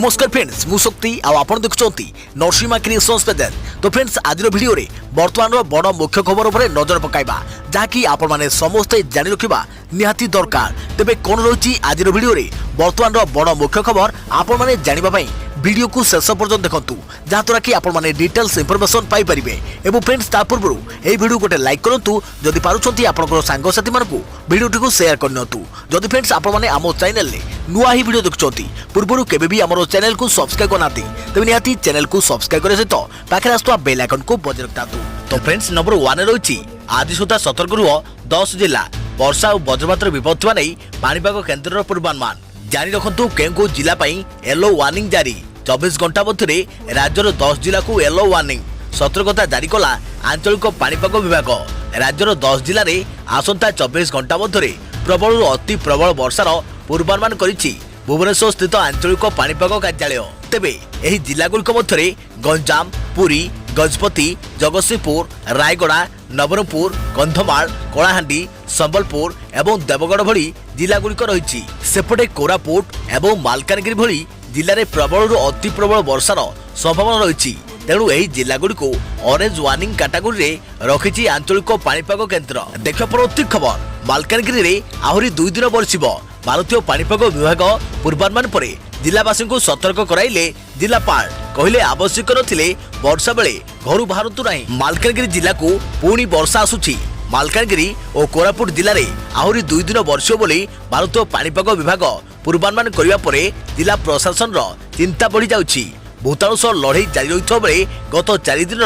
नमस्कार फ्रेंड्स मु शक्ति आपण देखुंती नरसिंहा क्रिएशंस पेज। तो फ्रेंड्स आज वीडियो रे वर्तमान बड़ मुख्य खबर उपर नजर पकाइबा जहाँकि आपण माने समस्ते जानि रखिबा निहाती दरकार। तेबे कोन रही आज वीडियो रे वर्तमान बड़ मुख्य खबर आपण माने जानिबा पई वीडियो को शेष पर्यंत देखंतु जहाँद्वारा कि आपण माने डिटेल्स इंफॉर्मेशन पाई परिबे। एवं फ्रेंड्स ता पूर्व ए वीडियो गोटे लाइक करंतु जदि पारुछंती आपनकर सांग साथी मानकु वीडियो को शेयर करनतु। जदि फ्रेंड्स आपण माने आमो चैनल ले नुआ ही वीडियो देखुछंती पूर्वरु केबे भी हमरो चैनल को सब्सक्राइब करनाती तेबे निहाती चैनल को सब्सक्राइब करे सहित पाखे आस्तुवा बेल आइकन को बजाय रखतातु। तो फ्रेंड्स नंबर 1 रहिछि आज सुधा सतर्क रुह 10 जिला वर्षा और वज्रपातर विपद थिबा नै पाणीपाग केन्द्रर पूर्वानुमान जारी रखंतु केउ जिला पई येलो वार्निंग जारी 24 घंटा मध्य राज्यर 10 जिला को येलो वार्निंग सतर्कता जारी कला आंचलिक पाणीपाग विभाग। राज्यर 10 जिले में आसंता 24 घंटा मध्य प्रबल अति प्रबल वर्षार पूर्वानुमान करिछि भुवनेश्वर स्थित आंचलिक पाणीपाग कार्यालय। तेबे एही जिलागुड़िक मध्य गंजाम पुरी गजपति जगतसिंहपुर रायगड़ा नवरंगपुर कंधमाल कलाहांडी संबलपुर एवं देवगढ़ भली जिलागुड़िक रही। सेपटे कोरापुट एवं मालकानगिरी भली जिले में प्रबल अति प्रबल वर्षार संभावना रही। तेणु यही जिलागुड़ी को ऑरेंज वार्निंग कैटेगोरी रे रखिछि आंचलिक पाणीपाग केन्द्र। देखा परवर्ती खबर मालकानगिरी रे आहरी 2 दिन बरसिब भारतीय पाणीपाग विभाग पूर्वानुमान पर जिलावासी को सतर्क कराइले जिलापाल कहले आवश्यक नथिले वर्षा बेले घर बाहरतु नाही। मालकानगिरी जिला को पुणी वर्षा आसुछि। मालकानगिरी और कोरापुट जिले में आहरी 2 दिन बरसिब बोली भारतीय पाणीपाग विभाग पूर्वानुमान करिबा परे जिला प्रशासन रो चिंता बढ़ी जाउछि। भूताणु सह लड़ाई जारी रही बेले गत 4 दिन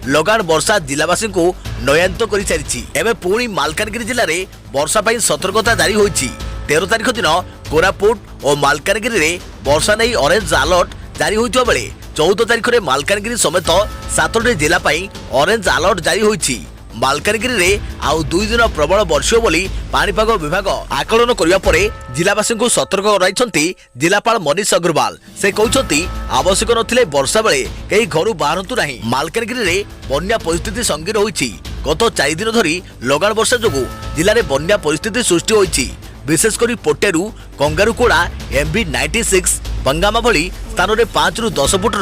लगान वर्षा जिलावासी को नयान्त कर सारी। एवं पुणी मालकानगिरी जिले में वर्षा पर सतर्कता जारी होइछि। 13 तारिख दिन कोरापुट और मालकानगिरी रे वर्षा नहीं ऑरेंज अलर्ट जारी होइथिबा बेले 14 तारिख में मालकानगिरी समेत 7टी जिला पई ऑरेंज अलर्ट जारी होइछि। मालकानगिरी रे आउ 2 दिन प्रबल वर्षा बोली पाणीपाग विभाग आकलन करिबा परे जिलावासी को सतर्क कराइछंती जिलापाल मनीष अग्रवाल। से कहउछंती आवश्यक नथिले वर्षा बेले केही घरु बाहरंतु नाही। मालकानगिरी रे बन्या परिस्थिति संगीन होइछि। गत 4 दिन धरी लगान वर्षा जोगु जिले में बन्या परिस्थिति सृष्टि होइछि। विशेष करी पोटेरू कंगारुकोड़ा MB 96 बंगामा भली स्थान में 5 रु 10 फुट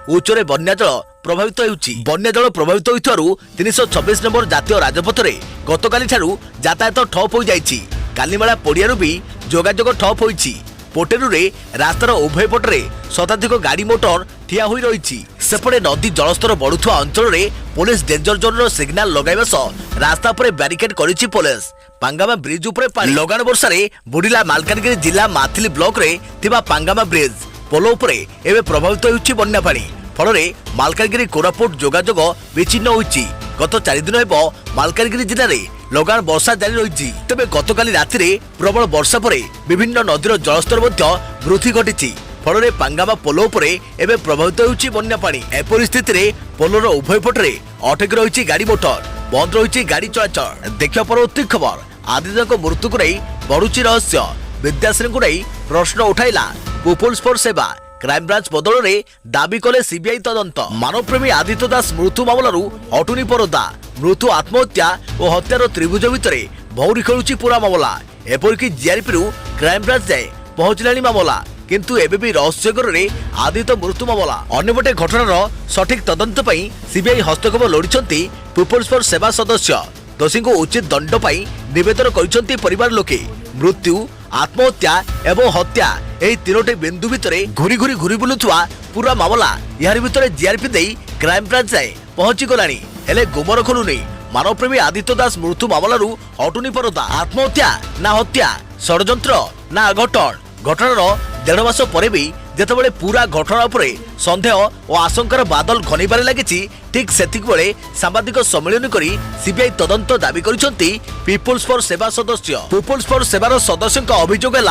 उच्चरे बन्या जल प्रभावित होउछि। बन्या जल प्रभावित होइथारु 326 नंबर जातीय राजपथ रे गतकाली ठारु यातायात ठप हो जाइछि। कालीमेला पड़ियारु भी जोगाजोग ठप होइछि। पोटेरू रे रास्तार उभय पटरे शताधिक गाड़ी मोटर ठिया होई रहिछि। सेपटे नदी जलस्तर बढ़ुथुआ अंचल रे पुलिस डेंजर जोन रो सिग्नल लगाइबा सह रास्ता पर बैरिकेड करिछि पुलिस। पांगामा ब्रिज ऊपर पानी लगान वर्षा रे बुडिला मालकानगिरी जिला माथिली ब्लॉक रे थिबा पांगामा ब्रिज पोलो ऊपर एबे प्रभावित होउछि बन्या पानी। फल मालकानगिरी कोरापुट जोगाजोग विच्छिन्न होइछि। गत 4 दिन हेबो मालकानगिरी जिले में लगान वर्षा जारी रही। तेबे गतकाली राति रे प्रबल वर्षा परे विभिन्न नदीर जलस्तर मध्य वृद्धि घटिछि। फल पांगामा पोलो उपरे एबे प्रभावित होउछि बन्या पानी। ए परिस्थिति रे पोलोर उभय पटरे अटकी रहिछि गाड़ी मोटर बंद रहिछि गाड़ी चलाचल। देखिया परवर्ती खबर आदित्य मृत्यु को नहीं बढ़ुछि रहस्य विद्याश्री को नहीं प्रश्न उठाइला पीपुल्स फॉर सेवा। क्राइम ब्रांच बदल में दाबी कले सीबीआई तदंत। मानवप्रेमी आदित्य दास मृत्यु मामलू हटुनी परदा मृत्यु आत्महत्या और हत्यार त्रिभुज भितर भौरी खेलुछि पूरा मामला। एपरिक जीआरपी रु क्राइम ब्रांच जाए पहुंचलानी मामला किंतु एबे भी रहस्यगर रे आदित्य मृत्यु मामला। अन्यपटे घटनार सठिक तदंत पई सीबीआई हस्तक्षेप लोड़िछंती पीपुल्स फॉर सेवा सदस्य। दोषी को उचित दंड पाई निवेदन करिछंती परिवार लोके। मृत्यु आत्महत्या एवं हत्या एही 3टी बिंदु भितर घुरी बुलुथुआ पूरा मामला यार भितर जीआरपी देई क्राइम ब्रांच जाए पहुंची गलानी। हेले गुमर खोलुनी मानवप्रेमी आदित्य दास मृत्यु मामलू हटुनी परदा। आत्महत्या ना हत्या षड्यंत्र ना अघटन। घटनार 1.5 मास पर भी जेतेबेले पूरा घटना उपरे संदेह और आशंकार बादल घनैबारे लागिछि ठीक सेतिक बेले सांबादिक सम्मेलन करी सीबीआई तदंत दाबी करिसंती पीपुल्स फॉर सेवा सदस्य। पीपुल्स फॉर सेवार सदस्यक अभियोग है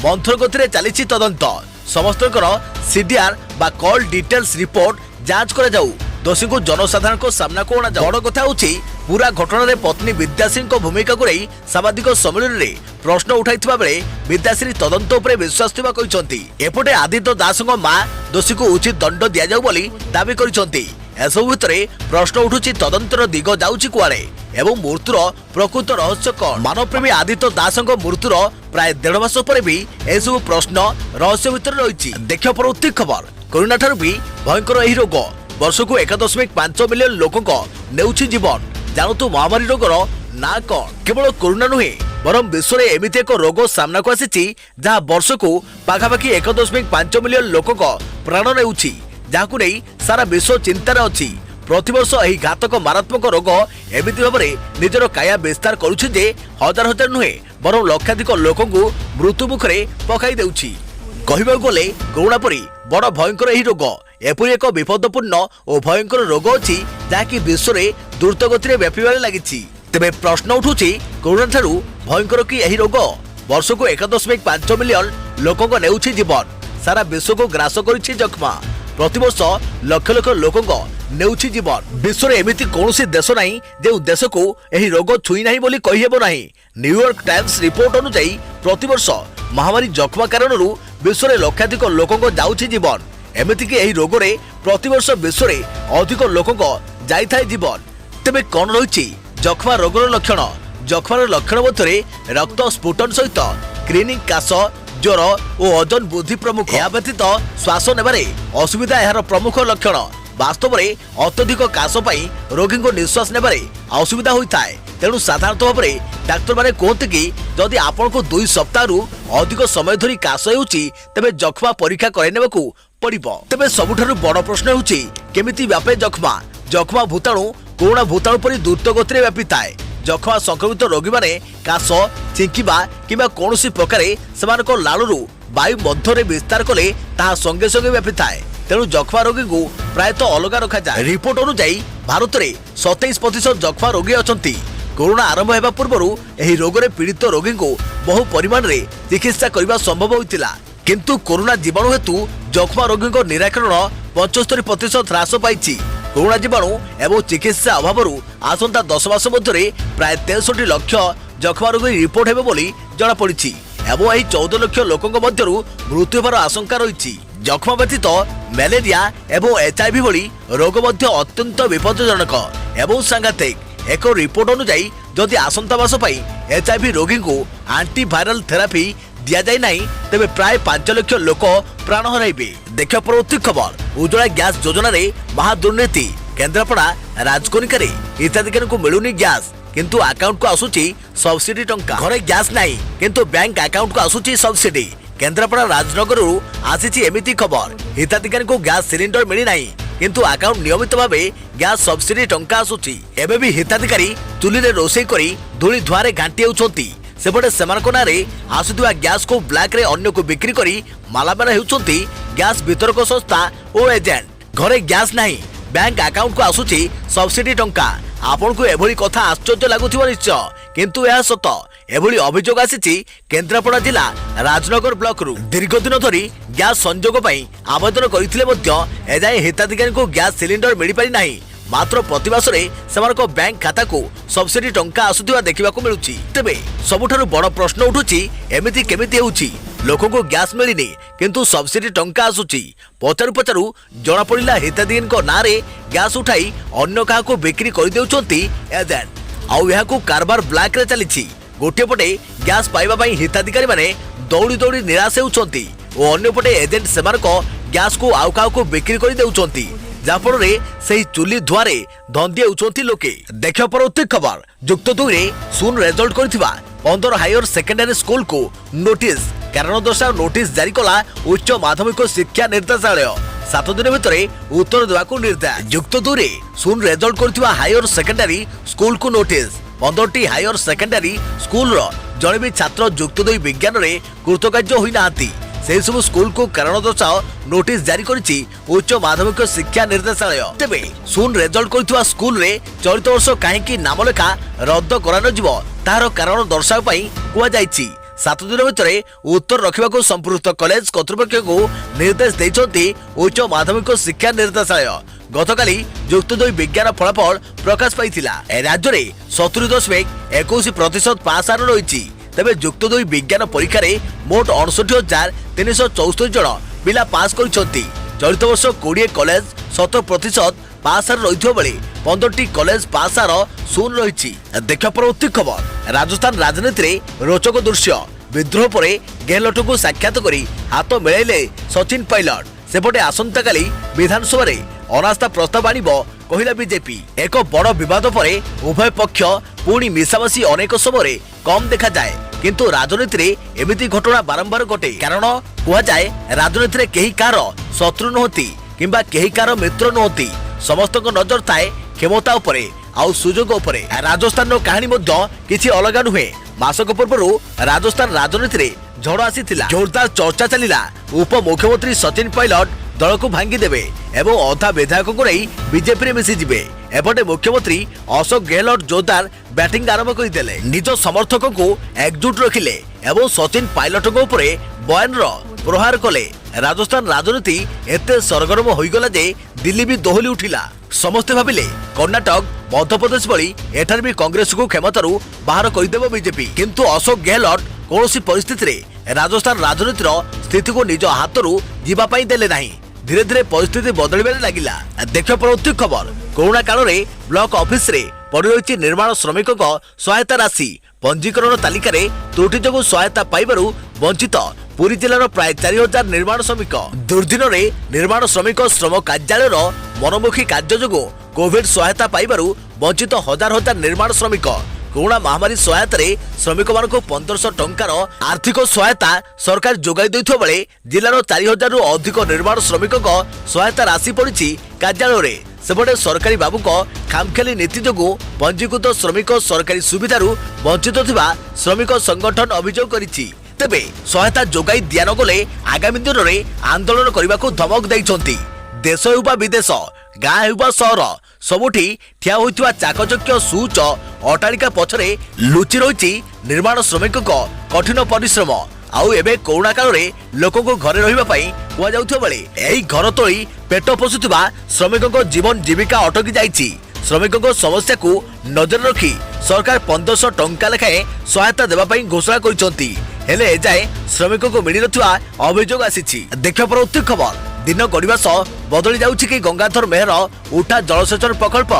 मंथर गति चली तदंत। समस्तकर सीडीआर बा कॉल डिटेल्स रिपोर्ट जांच करा जाऊ। दोषी को जनसाधारण को सामना को अणा जाऊ। बड़ कथा होछि पूरा घटना रे पत्नी विद्याश्री भूमिका को नहीं सांबादिक सम्मेलन रे प्रश्न उठाइथिबा बेले विद्याश्री तदंत उपरे विश्वास थिबा कहिसंती। एपटे आदित्य दासଙ୍କ मां दोषी को उचित दंड दिया जाऊ बोली दाबी करिसंती। एसबु भितर प्रश्न उठुची तदंतर दिग जाउची कुआडे एवं मृत्युर प्रकृत रहस्य कौन। मानवप्रेमी आदित्य दासଙ୍କ मृत्युर प्राय 1.5 मास पर भी एसबु प्रश्न रहस्य भितर रही। देखियो परवर्ती खबर कोरोना ठारू भी भयंकर यही रोग वर्ष को 1.5 मिलियन लोक नेउछि जीवन। जानतु महामारी रोगर ना कौन। केवल कोरोना नुहे बरम विश्व में एमती एक रोग सामना को आसी जहाँ वर्ष को पाखापाखि 1.5 मिलियन लोक प्राण नेउछि, जहां नहीं सारा विश्व चिंतार अच्छी। प्रतिवर्ष यही घातक मारात्मक रोग एमती भाव में निजर काया विस्तार करुछि जे हजार हजार नुहे बरम लक्षाधिक लोक मृत्यु मुखरे पकाई देउछि। कहबाकु गले कोरोना परी बड़ भयंकर यही रोग एपरी एक विपदपूर्ण और भयंकर रोग अच्छी जहाँकि विश्व में द्रुत गति व्यापार लगी। तेबे प्रश्न उठुछि कोरोना ठारू भयंकर कि यही रोग वर्ष को 1.5 मिलियन लोक नेउछि जीवन। सारा विश्व को ग्रास करिछि जख्मा। प्रतिवर्ष लक्ष लक्ष लोक नेउछि जीवन। विश्व में एमिति कौनसी देश नहीं जो देश को यही रोग छुई नहीं बोली कहि हेबो नहीं। न्यूयॉर्क टाइम्स रिपोर्ट अनुसार प्रतिवर्ष महामारी जख्मा कारण विश्व में लक्षाधिक लोक जाउछि जीवन। एमिति कि यही रोग रे प्रतिवर्ष विश्व में अधिक लोक जाई थाए जीवन। तेबे कौन रही जख्मा रोगर लक्षण। जख्मार लक्षण मध्य रक्त स्फुटन सहित क्लिनिक काश ज्वर और ओजन वृद्धि प्रमुख। यह व्यतीत श्वास नेबारे असुविधा यार प्रमुख लक्षण। वास्तव में अत्यधिक काश पाई रोगी को निश्वास नेबारे असुविधा होता है। तेणु साधारणतः भाव में डाक्तर माने कहते कि जदि आपण को 2 सप्ताह अधिक समय धरी काश होउची तेबे जख्मा परीक्षा करनेबाकू पड़िबो। तेबे सबुठारु बड़ प्रश्न होउची केमिति व्यापे जख्मा। जख्मा भूताणु कोरोना भूताणु परि द्रुत गति व्यापी थाए। जख्मा संक्रमित रोगी माने काश चिंकिबा किबा कोनोसी प्रकार सेमानक लाळरू वायु मध्यरे विस्तार कले ताहा संगे संगे व्यापी थाए। तेणु जख्मा रोगी को प्रायतः अलग रखा जाए। रिपोर्ट अनुसार भारत में 27% जख्मा रोगी अछंती। कोरोना आरंभ होगा पूर्व यह रोग में पीड़ित रोगी को बहु परिमाण में चिकित्सा करने संभव होता, किंतु कोरोना जीवाणु हेतु जख्मा रोगी निराकरण 75% ह्रास पाई। कोरोना जीवाणु एवं चिकित्सा अभाव आसंता 10 मास मध्य प्राय 63 लाख जख्मा रोगी रिपोर्ट हेबे बोली जଣା पड़ी एवं यही 14 लाख लोकों मध्य मृत्यु होवार आशंका रही। जख्मा व्यतीत मलेरिया एवं HIV भली रोग मध्य अत्यंत विपदजनक एवं सांघातिक। एक रिपोर्ट अनुसार जदि आसंता मास पाई HIV रोगी को एंटीवायरल थेरापी दिया जाए नहीं तेबे प्राय 5 लाख लोक प्राण हराइबे। देखियो परवर्ती खबर उज्ज्वला गैस योजना रे महादुर्नीति। केन्द्रापड़ा राजकोनिका हिताधिकारी को मिलुनी गैस किंतु अकाउंट को आसुची सब्सिडी टंका। घरे गैस नहीं किंतु बैंक अकाउंट को आसुची सब्सिडी। केन्द्रापड़ा राजनगर आसी एमिति खबर हिताधिकारी को गैस सिलिंडर मिली नहीं किंतु अकाउंट नियमित भाव गैस सब्सिडी टंका आसुची। एबे भी हिताधिकारी चुली रे रोषेई करी धूली धुआं घाटी होउछंती। सेपटे सेमानक नारे आसुथिबा गैस को ब्लैक रे अन्य को बिक्री करी मालामाल हेउछंती गैस वितरक संस्था और एजेंट। घरे गैस नहीं बैंक अकाउंट को आसुची सब्सिडी टंका। आपण को एभली कथा आश्चर्य लागुथिबो निश्चय, किंतु यह सत। एभली अभियोग आसीची केन्द्रापड़ा जिला राजनगर ब्लॉक रु। दीर्घ दिन धरी गैस संयोग पई आवेदन करथिले मध्य एजाए हिताधिकारी को गैस सिलिंडर मिल पारि नाही। मात्र प्रतिमासरे सेमानक बैंक खाता को सब्सिडी टंका आसुथिबा देखिबाकू मिलुची। तेबे सबुठारु बड़ प्रश्न उठुची एमिति केमिति हेउची लोकों को गैस मिलनी किंतु सब्सिडी टंका आसुची। पचारू पचारू जना पड़ा हिताधिकारी नारे गैस उठाई अन्य क्या को बिक्री कर देउछंती एजेंट। आउ यहाकू कारबार ब्लैक रे चलीछि। गोटे पटे गैस पाइबा हिताधिकारी माने दौड़ी दौड़ी निराश होउछंती और अन्य पटे एजेंट सेमानक गैस को आउ क्या को बिक्री कर देउछंती, जाफल से चुली धुआं धंदी होउछंती लोके। देख परवर्ती खबर युक्त 2 रे सुन रिजल्ट करथिबा 15 हायर सेकेंडरी स्कूल को नोटिस कारण दर्शा नोटिस जारी कला उच्च माध्यमिक शिक्षा निर्देशालय। 7 दिन भितर उत्तर देवाकू निर्देश। युक्त 2 रे सुन रिजल्ट करथिबा हायर सेकेंडरी स्कूल को नोटिस। 15टी हायर सेकेंडरी स्कूल रो जणे भी छात्र युक्त 2 विज्ञान रे कृतकार्य होई नांती से सब स्कूल को कारण दर्शाओ नोटिस जारी करिछि उच्च माध्यमिक शिक्षा निर्देशालय। तेबे सुन रिजल्ट करथिबा स्कूल रे चलित वर्ष काहेकि नाम लेखा रद्द करानो जिवो तार कारण दर्शाओ पई कुआ जाइछि। 7 दिन भितर उत्तर रखिबाकू संपुक्त कॉलेज कर्तृपक्ष को निर्देश दैछंती उच्च माध्यमिक शिक्षा निर्देशालय। गतकाली युक्त 2 विज्ञान फलाफल प्रकाश पाइथिला। राज्य में 70.21% पास हार रही। तेबे युक्त 2 विज्ञान परीक्षा रे मोट 59,374 जन पिला पास करिसंती। चलित वर्ष 20 कॉलेज 70% पासार रही बेले 15टी कॉलेज पासार शून रही। देखा परवर्ती खबर राजस्थान राजनीति में रोचक दृश्य विद्रोह पर गेहलोट को साक्षात करी हाथ मिलैले सचिन पायलट। सेपटे आसंता काली विधानसभा रे अनास्था प्रस्ताव आनिब कहिला बीजेपी। एक बड़ विवाद पर उभय पक्ष पुणी मिशामशी अनेक समय कम देखा जाए, किंतु राजनीति रे एमिति घटना बारंबार घटे। कारण कुआ जाए राजनीति रे केही कार शत्रु नहती किंबा केही कार मित्र नहती, समस्त नजर थाए क्षमता उपरे आउ सुजोग उपरे। राजस्थान कहानी मध्य किछि अलगा नुहे। मासक पूर्व राजस्थान राजनीति रे झड़ आसीथिला, जोरदार चर्चा चलिला। उप मुख्यमंत्री सचिन पायलट दल को भांगी देबे एवं अधा विधायक को नहीं बीजेपी रे मिसी जिबे। एपटे मुख्यमंत्री अशोक गहलोट जोरदार बैटिंग आरंभ करदेले, निज समर्थक को एकजुट रखिले एवं सचिन पायलट उपरे बयान प्रहार कले। राजस्थान राजनीति एते सरगरम होईगला जे दिल्ली भी दोहली उठिला। समस्ते भाविले कर्णाटक मध्यप्रदेश भली एठार भी कांग्रेस को क्षमतारू बाहर करदेव बीजेपी, किंतु अशोक गहलोट कौनसी परिस्थिति रे राजस्थान राजनीतिर स्थिति को निज हाथरू जीवापाई देले नहीं। धीरे धीरे परिस्थिति बदलिबारे लागिला। देखियो परवर्ती खबर कोरोना काल रे ब्लॉक ऑफिस रे पड़ी रही निर्माण श्रमिक सहायता राशि पंजीकरण तालिका रे त्रुटि जोगु सहायता पाइबारु वंचित पुरी जिलार प्राय 4000 निर्माण श्रमिक। दुर्दिन रे निर्माण श्रमिक श्रम कार्यालय मनमुखी कार्य जोगु कोविड सहायता पाइबारु वंचित हजार हजार निर्माण श्रमिक। कोरोना महामारी सहायता रे श्रमिक मान 1500 टंकार आर्थिक सहायता सरकार जोगाई देथिबा बेले जिलार 4000 रु अधिक निर्माण श्रमिक सहायता राशि पड़ी कार्यालय रे। सेपटे सरकारी बाबू खामखेली नीति जोगु पंजीकृत श्रमिक सरकारी सुविधारू वंचित थिबा श्रमिक संगठन अभियोग करिछि। तेबे सहायता जोगाई दिया न गले आगामी दिन में आंदोलन करने को धमक देइछन्ति। देश हेउबा विदेश गाँ हेउबा सहर सबुठी ठिया होइतिबा चाकचक्य सुच अटालिका पछरे लुचि रही निर्माण श्रमिक कठिन परिश्रम। आउ एबे कोरोना काल रे लोक को घरे रहिबा पई कुआ जाउथबा बेले एही घर तोली पेट पोषुथिबा श्रमिक जीवन जीविका अटकी जाइछि। श्रमिक समस्या को नजर रखी सरकार 1500 टंका लेखाएं सहायता देबा पई घोषणा करिसंती, हेले एजाए श्रमिक को मिली नथिबा अभियोग आसीछि। देखियो परवर्ती खबर दिन गड़िबा सह बदली जाउछि कि गंगाधर मेहर उठा जलसेचन प्रकल्प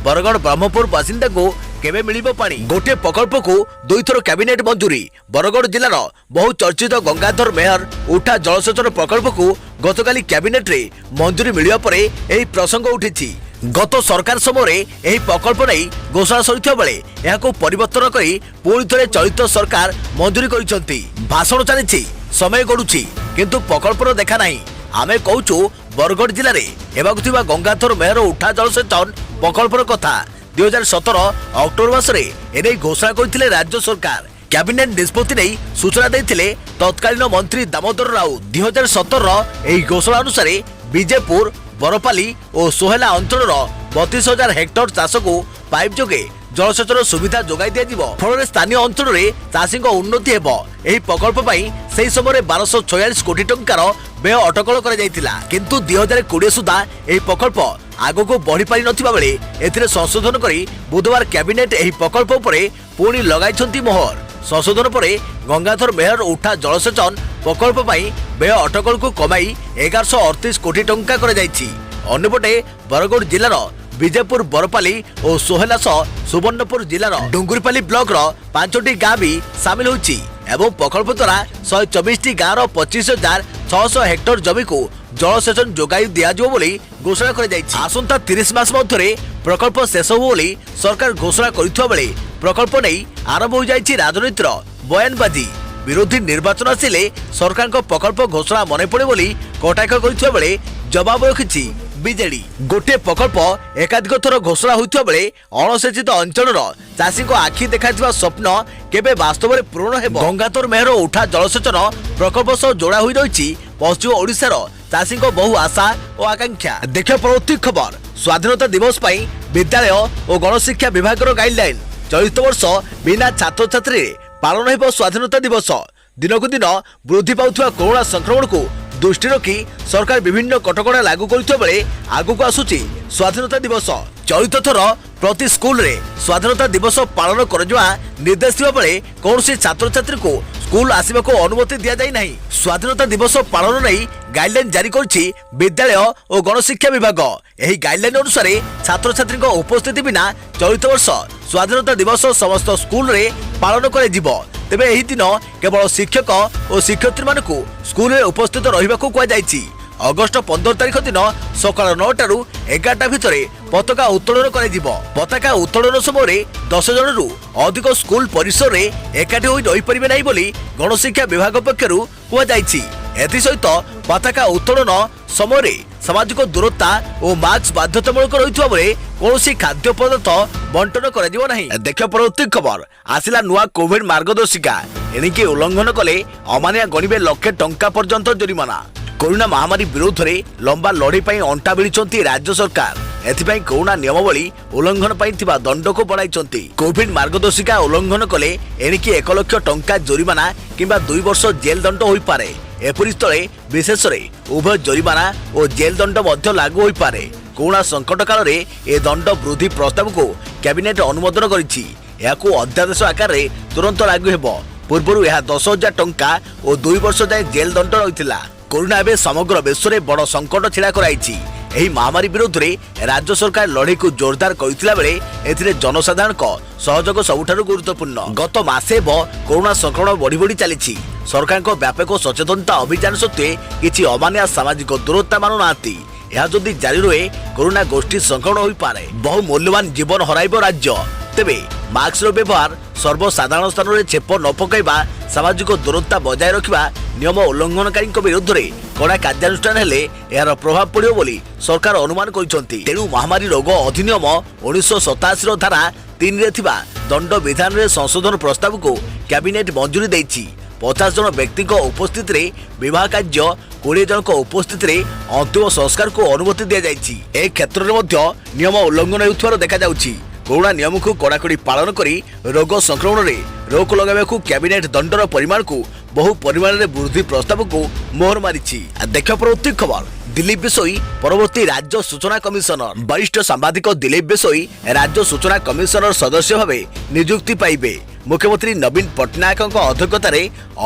बरगढ़ ब्रह्मपुर बासिंदा को केबे मिलिबो पानी। गोटे प्रकल्प को दुई थर कैबिनेट मंजूरी। बरगढ़ जिलार बहु चर्चित गंगाधर मेहर उठा जलसेचन प्रकल्प को गतकाली कैबिनेट रे मंजूरी मिलिबा परे एही प्रसंग उठिछि। गत सरकार समय एही प्रकल्प नहीं घोषणा सरिथिबा बेले एहाको परिवर्तन करी पुणी थरे चलित सरकार मंजूरी करिसंती। भाषण चलिछि, समय गडुछि, किंतु प्रकल्पर देखा नहीं। आमे कहूछु बरगढ़ जिले में हेबाकु थिबा गंगाधर मेहर उठा जलसेचन प्रकल्पर कथा। 2017 अक्टोबर मासरे एने घोषणा करथिले राज्य सरकार। कैबिनेट निष्पत्ति नहीं सूचना देथिले तत्कालीन मंत्री दामोदर राउत। 2017 एही घोषणा अनुसार विजयपुर बरपाली और सोहेला अंचल 32,000 हेक्टर चाष को पाइप जोगे जलसेचन सुविधा जोगाई दिया। फल स्थानीय अंचल में चाषी उन्नति हेब। एही प्रकल्प पई सेही समय 1246 कोटी टंकार व्यय अटकल कर जाइतिला, किंतु 2020 सुधा एही प्रकल्प आगो को बढ़ी पारि नथिबा बेले एथिरे संशोधन करी बुधवार कैबिनेट एही प्रकल्प उपरे पुणी लगाइछंती मोहर। संशोधन परे गंगाधर मेहर उठा जलसेचन प्रकल्प पई व्यय अटकल को कमाई 1138 कोटी टंका कर जाइछि। अन्यपटे बरगढ़ जिलार विजयपुर बरपाली और सोहेला सुवर्णपुर जिलार डुंगुरपाली ब्लॉक 5टी गाँ भी सामिल होइछि एवं प्रकल्प द्वारा 124 गाँव 25,600 हेक्टर जमी को जलसेचन जोगाई दियाजिबो बोली घोषणा कर जाइछि। आसंता 30 मास मध्यरे प्रकल्प शेष हो बोली सरकार घोषणा करिथबा बेले प्रकल्प नहीं आरंभ हो जाइछि राजनीतिर बयानबाजी। विरोधी निर्वाचन आसिले सरकार को प्रकल्प घोषणा मन पड़े बोली कटाक्ष करिथबा बेले जवाब रखिछि बीजेडी। गोटे प्रकल्प एकाधिक थर घोषणा होइथबा बेले अणसेचित अंचल चाषी को आखि देखाइथबा स्वप्न केबे वास्तव में पूर्ण हेबो। गंगाधर मेहर उठा जलसेचन प्रकल्प सह जोड़ा होई रहिछि पश्चिम ओडिशार चाषी को बहु आशा और आकांक्षा। देखियो परवर्ती खबर स्वाधीनता दिवस पई विद्यालय और गणशिक्षा विभाग गाइडलाइन। चलित वर्ष बिना छात्र छात्री पालन हेबो स्वाधीनता दिवस। दिनकु दिन वृद्धि पाउथबा कोरोना संक्रमण को दृष्टि रखी सरकार विभिन्न कटकणा लागू करथिबा बेले आगुक आसुची स्वाधीनता दिवस। चलित थर प्रति स्कूल रे स्वाधीनता दिवस पालन करजवा निर्देश थिबा बेले कौनसी छात्र छात्री को स्कूल आसिबा को अनुमति दिया जाय नहीं। स्वाधीनता दिवस पालन नहीं गाइडलाइन जारी करछि विद्यालय और गणशिक्षा विभाग। ଏହି ଗାଇଡଲାଇନ ଅନୁସାରେ ଛାତ୍ରଛାତ୍ରୀଙ୍କ ଉପସ୍ଥିତି ବିନା ଚଳିତ ବର୍ଷ ସ୍ୱାଧୀନତା ଦିବସ ସମସ୍ତ ସ୍କୁଲରେ ପାଳନ କରାଯିବ। ତେବେ ଏହି ଦିନ କେବଳ ଶିକ୍ଷକ ଓ ଶିକ୍ଷୟିତ୍ରୀମାନଙ୍କୁ ସ୍କୁଲରେ ଉପସ୍ଥିତ ରହିବାକୁ କୁହାଯାଇଛି। ଅଗଷ୍ଟ 15 ତାରିଖ ଦିନ ସକାଳ 9ଟାରୁ 11ଟା ଭିତରେ ପତାକା ଉତ୍ତୋଳନ କରାଯିବ। ପତାକା ଉତ୍ତୋଳନ ସମୟରେ 10 ଜଣରୁ ଅଧିକ ସ୍କୁଲ ପରିସରରେ ଏକାଠି ହୋଇ ରହିପାରିବେ ନାହିଁ ବୋଲି ଗଣଶିକ୍ଷା ବିଭାଗ ପକ୍ଷରୁ କୁହାଯାଇଛି। ଏଥିସହିତ ପତାକା ଉତ୍ତୋଳନ ସମୟରେ ସାମାଜିକ ଦୂରତା ଓ ମାସ୍କ ବାଧ୍ୟତାମୂଳକ ରହିଥିବା ବେଳେ କୌଣସି ଖାଦ୍ୟ ପଦାର୍ଥ ବଣ୍ଟନ କରାଯିବ ନାହିଁ। ଦେଖିବା ପରବର୍ତ୍ତୀ ଖବର ଆସିଲା ନୂଆ କୋଭିଡ ମାର୍ଗଦର୍ଶିକା। ଏଣିକି ଉଲ୍ଲଂଘନ କଲେ ଅମାନିଆ ଗଣିବେ ଲକ୍ଷେ ଟଙ୍କା ପର୍ଯ୍ୟନ୍ତ ଜରିମାନା। कोरोना महामारी विरोध में लंबा लड़ाई पर अंटा भिड़ी राज्य सरकार। एथिपाई कोरोना नियमावली उल्लंघन पर दंड को बढ़ाई। कोविड मार्गदर्शिका उल्लंघन कले एणिकी 1 लाख टंका जरिमाना किंबा 2 वर्ष जेल दंड हो पारे। एपरि स्थले विशेष उभय जरिमाना और जेल दंड मध्य लागू हो पारे। कोरोना संकट काल में ए दंड वृद्धि प्रस्ताव को कैबिनेट अनुमोदन करिछि। याकू अध्यादेश आकार में तुरंत लागू हेबो। पूर्व यह 10,000 टंका और 2 वर्ष जाए जेल दंड रही। कोरोना एवं समग्र विश्व में बड़ संकट छिड़ा कराई। महामारी विरोध में राज्य सरकार लड़ाई को जोरदार करथिला बेले एथिरे जनसाधारण सहयोग सबुठारु गुरुत्वपूर्ण। गत मासे कोरोना संक्रमण बढ़ी बढ़ी चली। सरकार को व्यापक सचेतनता अभियान सत्वे किछि अमानिया सामाजिक दूरता मानु नांती। यह जदि जारी रहे कोरोना गोष्ठी संक्रमण हो पारे। बहु मूल्यवान जीवन हराइबो राज्य। तेबे मास्क व्यवहार सर्वसाधारण स्थान में छेप न पकाइबा सामाजिक दूरता बजाय रखा नियम उल्लंघनकारी विरुद्ध में कड़ा कार्यानुष्ठान हेले यार प्रभाव पड़ो बोली सरकार अनुमान करिसेंती। तेणु महामारी रोग अधिनियम 1987 धारा 3 रे थिबा दंड विधान रे संशोधन प्रस्ताव को कैबिनेट मंजूरी देछि। 50 जन व्यक्ति उपस्थित रे विवाह कार्य 20 जन उपस्थित रे अंतिम संस्कार को अनुमति दिया जाइछि। ए क्षेत्र में मध्य नियम उल्लंघन हेउथवार देखा जाउछि। कोरोना नियम को कड़ाकड़ी पालन करी रोग संक्रमण में रोक लगाइबा कैबिनेट दंडर परिमाण को बहु परिमाण में वृद्धि प्रस्ताव को मोहर मारी। देखा परवर्ती खबर दिलीप बिसोई परवर्ती राज्य सूचना कमिशनर। वरिष्ठ सांबादिक दिलीप बिसोई राज्य सूचना कमिशनर सदस्य भाव नियुक्ति पाइबे। मुख्यमंत्री नवीन पट्टनायक अध्यक्षतार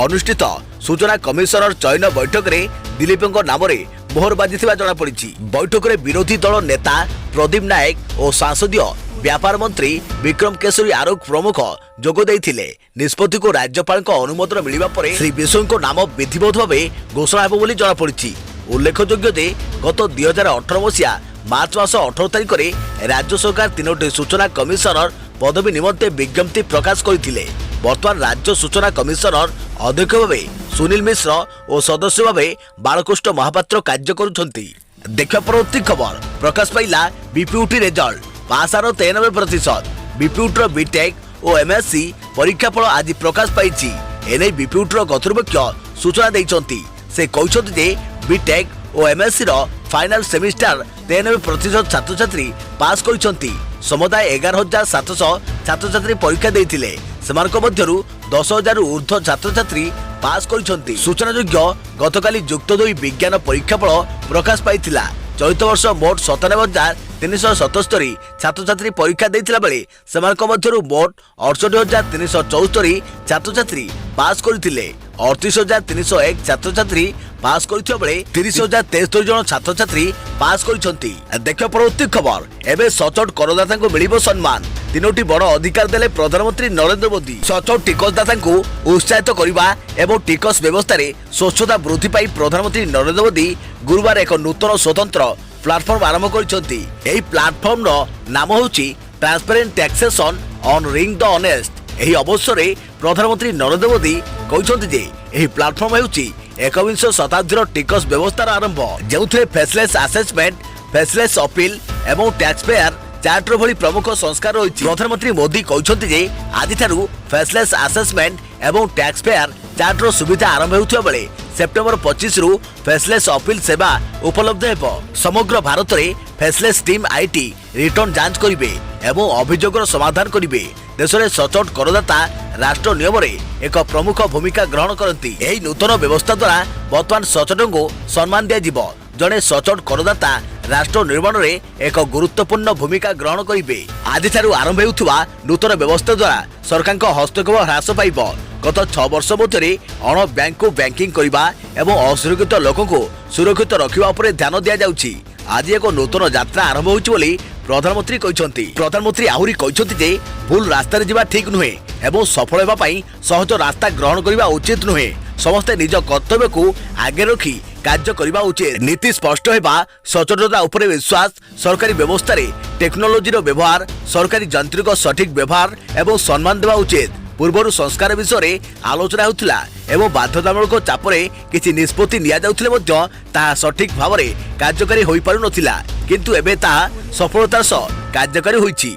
अनुष्ठित सूचना कमिशनर चयन बैठक में दिलीप नाम मोहर बाजी जनापड़ी। बैठक में विरोधी दल नेता प्रदीप नायक और सांसदीय व्यापार मंत्री विक्रम केशरी आरोप प्रमुख जोग देइथिले। निष्पत्ति को राज्यपाल अनुमोदन मिलिबा परे श्री बिसोई को नाम विधिवत भाव घोषणा हेबो बोली जनापड़ी। उल्लेखयोग्य जे गत 2018 मसीहा मार्च मास 18 तारिख में राज्य सरकार 3टी सूचना कमिशनर पदवी निमंते विज्ञप्ति प्रकाश करथिले। वर्तमान राज्य सूचना कमिशनर अध्यक्ष भाव सुनील मिश्र और सदस्य भाव बालकृष्ण महापात्र कार्य करुछंती। देखा परवर्ती खबर प्रकाश पाइला बीपीयूटी रिजल्ट। पासार 93%। बीपीयूटर बीटेक और एमएससी परीक्षा फल आज प्रकाश पाई। एने बीपीयूटर कर्तृपक्ष सूचना देइछंती। से कहते जे बीटेक और एमएससी फाइनल सेमिस्टर 93% छात्र छात्री पास करिसंती। समुदाय 11,700 छात्र छात्री परीक्षा देइथिले। सेमानक मध्यरु 10,000 ऊर्ध्व छात्र छात्री पास करिसंती। सूचनायोग्य गतकाली युक्त 2 विज्ञान परीक्षा फल प्रकाश पाइथिला। चलित वर्ष मोट 97,377 छात्र छात्री परीक्षा देइथिला बेले सेमानक मध्यरु मोट 68,374 छात्र छात्री पास करथिले। 38,301 छात्र छात्री पास करथिबा बेले 30,073 जन छात्र छात्री पास करिसंती। देखा परवर्ती खबर एबे सचोट करदाता को मिलिबो सम्मान। 3टी बड़ अधिकार देले प्रधानमंत्री नरेंद्र मोदी। सचोट टिकसदाता को उत्साहित करबा एवं टिकस व्यवस्था रे स्वच्छता वृद्धि पाई प्रधानमंत्री नरेंद्र मोदी गुरुवार एक नूतन स्वतंत्र प्लाटफर्म आरंभ करिसंती। एही प्लाटफर्म रो नाम होची transparent taxation on ring the honest. एही अवसर रे प्रधानमंत्री नरेंद्र मोदी कहिसंती जे एही प्लाटफर्म हेउची 21 शताब्दीर टिकस व्यवस्थार आरंभ, जेउथे फेसलेस असेसमेंट, फेसलेस अपील एवं टैक्स पेयर चार्टर भली प्रमुख संस्कार रही। प्रधानमंत्री मोदी कहते जे आज फेसलेस असेसमेंट एवं टैक्स पेयर चार्टर सुविधा आरंभ होता बेले सेप्टेम्बर 25 रु फेसलेस अपील सेवा उपलब्ध हेब। समग्र भारत में फेसलेस टीम आईटी रिटर्न जांच करिवे एवं अभियोगर समाधान करिवे। देश में सचोट करदाता राष्ट्र नियम एक प्रमुख भूमिका ग्रहण करती। यही नूतन व्यवस्था द्वारा वर्तमान सचोटों को सम्मान दिया। जड़े सचोट करदाता राष्ट्र निर्माण में एक गुरुत्वपूर्ण भूमिका ग्रहण करेंगे। आज आरंभ होता नूतन व्यवस्था द्वारा सरकार हस्तक्षेप ह्रास पाइब। गत 6 वर्ष मध्य अण बैंक को बैंकिंग करने और असुरक्षित लोक को सुरक्षित रखा ध्यान दि जाउछि। आज एक नूतन यात्रा आरंभ होइछि बोली प्रधानमंत्री कहते। प्रधानमंत्री आहुरी कहते जे भूल रास्ता जीवा ठीक नुहे एवं सफल हेबा पई सहज रास्ता ग्रहण करबा उचित नुहे। समस्ते निज कर्तव्य को आगे रखी कार्य करबा उचित। नीति स्पष्ट हेबा, सचेतनता उपरे विश्वास, सरकारी व्यवस्था रे टेक्नोलोजी व्यवहार, सरकारी यंत्रिक सठिक व्यवहार एवं सम्मान देवा उचित। पूर्वर संस्कार विषय रे आलोचना होतिला एवं बाध्यतामूलक चापरे किछि निष्पत्ति निया जाउथिले मध्य ताहा सठिक भाव रे कार्यकारी होई पारु नथिला, किंतु एबे ताहा सफलतार सह कार्यकारी होईछि।